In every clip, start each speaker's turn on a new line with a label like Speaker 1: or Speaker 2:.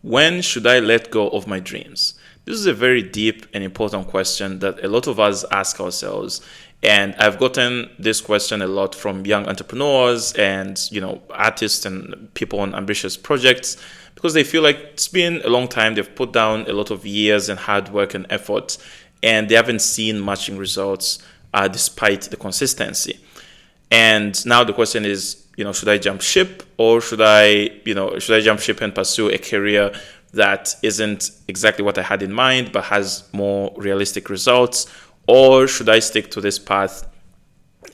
Speaker 1: when should I let go of my dreams? This is a very deep and important question that a lot of us ask ourselves. And I've gotten this question a lot from young entrepreneurs and, artists and people on ambitious projects, because they feel like it's been a long time. They've put down a lot of years and hard work and effort, and they haven't seen matching results despite the consistency. And now the question is, should I jump ship, or should I jump ship and pursue a career that isn't exactly what I had in mind, but has more realistic results? Or should I stick to this path?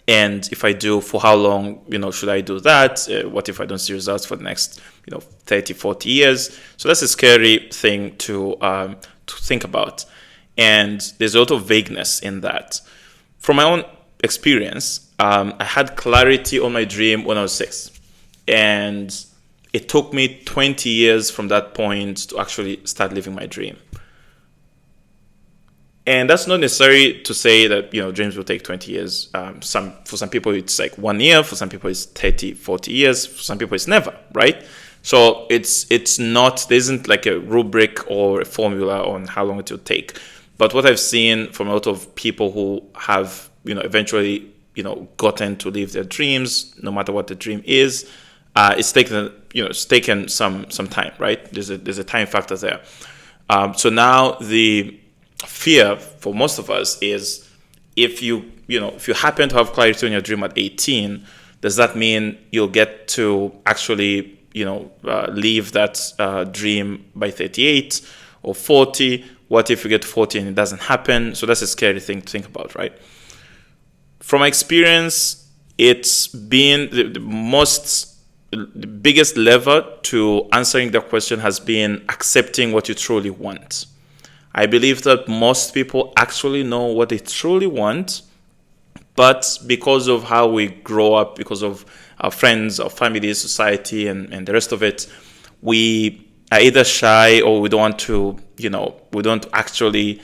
Speaker 1: And if I do, for how long, should I do that? What if I don't see results for the next, 30, 40 years? So that's a scary thing to think about. And there's a lot of vagueness in that. From my own experience, I had clarity on my dream when I was 6. And it took me 20 years from that point to actually start living my dream. And that's not necessary to say that, dreams will take 20 years. For some people, it's like 1 year. For some people, it's 30, 40 years. For some people, it's never, right? So it's not, there isn't like a rubric or a formula on how long it will take. But what I've seen from a lot of people who have, eventually, gotten to live their dreams, no matter what the dream is, it's taken some time, right? There's a time factor there. So now the fear for most of us is, if you happen to have clarity on your dream at 18, does that mean you'll get to actually leave that dream by 38 or 40? What if you get to 40 and it doesn't happen? So that's a scary thing to think about, right? From my experience, it's been the biggest lever to answering the question has been accepting what you truly want. I believe that most people actually know what they truly want, but because of how we grow up, because of our friends, our family, society, and the rest of it, we are either shy, or we don't want to, we don't actually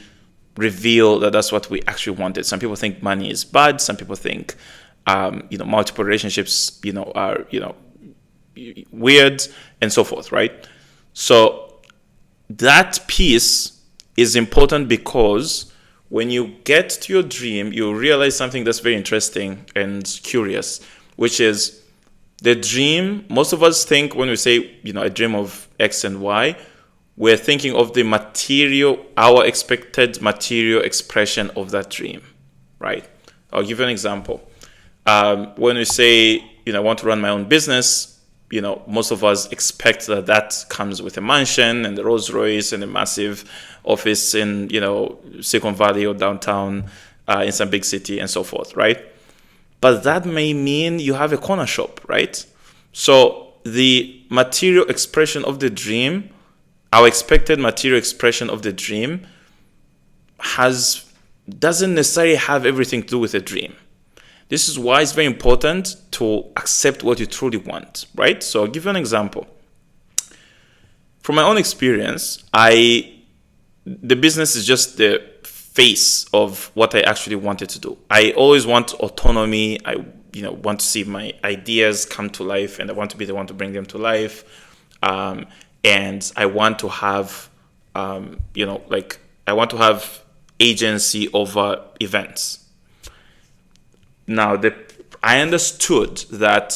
Speaker 1: reveal that that's what we actually wanted. Some people think money is bad. Some people think, multiple relationships, are, weird, and so forth, right? So that piece is important, because when you get to your dream, you realize something that's very interesting and curious, which is the dream. Most of us think, when we say, a dream of X and Y, we're thinking of our expected material expression of that dream, right? I'll give you an example. When we say, I want to run my own business, most of us expect that comes with a mansion and the Rolls Royce and a massive office in, Silicon Valley or downtown in some big city and so forth, right? But that may mean you have a corner shop, right? So the material expression of the dream, our expected material expression of the dream, doesn't necessarily have everything to do with the dream. This is why it's very important to accept what you truly want, right? So I'll give you an example. From my own experience, the business is just the face of what I actually wanted to do. I always want autonomy. I want to see my ideas come to life, and I want to be the one to bring them to life. And I want to have, I want to have agency over events. Now, I understood that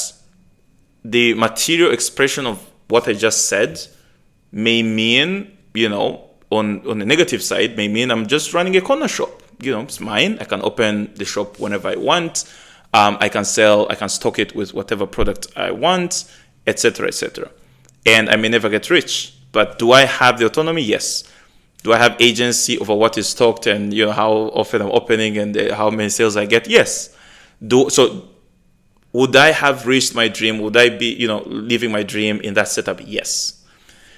Speaker 1: the material expression of what I just said may mean, on the negative side, may mean I'm just running a corner shop. It's mine. I can open the shop whenever I want. I can stock it with whatever product I want, etc., etc. And I may never get rich. But do I have the autonomy? Yes. Do I have agency over what is stocked and how often I'm opening and how many sales I get? Yes. So would I have reached my dream? Would I be living my dream in that setup? Yes.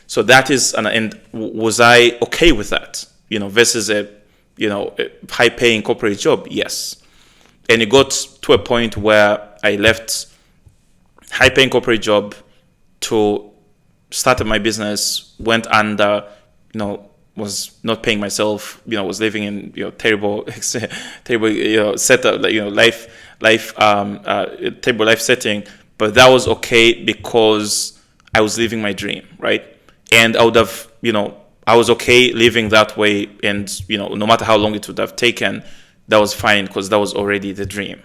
Speaker 1: So that is, and was I okay with that? Versus a high-paying corporate job? Yes. And it got to a point where I left high-paying corporate job to start my business, went under, was not paying myself, was living in terrible terrible setup, terrible life setting, but that was okay because I was living my dream, right? and I would have, I was okay living that way, and no matter how long it would have taken, that was fine because that was already the dream.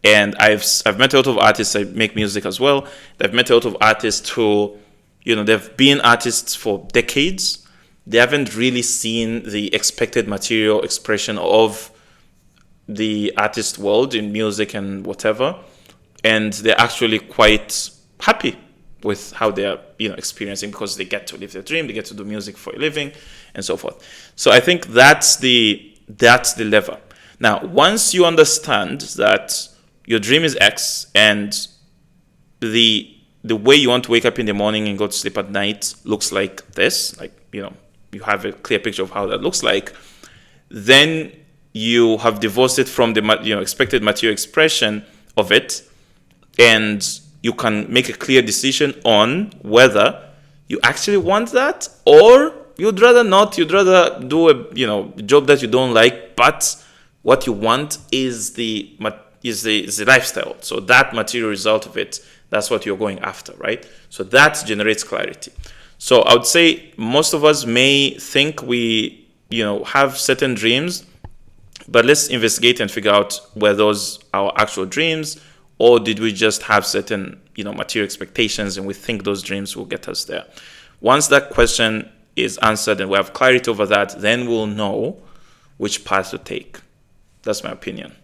Speaker 1: And I've met a lot of artists. I make music as well. I've met a lot of artists who, they've been artists for decades. They haven't really seen the expected material expression of the artist world in music and whatever, and they're actually quite happy with how they're experiencing, because they get to live their dream, they get to do music for a living, and so forth. So I think that's the lever. Now, once you understand that your dream is X, and the way you want to wake up in the morning and go to sleep at night looks like this, like you have a clear picture of how that looks like, then you have divorced it from the expected material expression of it, and you can make a clear decision on whether you actually want that, or you'd rather not. You'd rather do a job that you don't like, but what you want is the lifestyle. So that material result of it, that's what you're going after, right? So that generates clarity. So I would say most of us may think we have certain dreams, but let's investigate and figure out were those our actual dreams, or did we just have certain material expectations and we think those dreams will get us there. Once that question is answered and we have clarity over that, then we'll know which path to take. That's my opinion.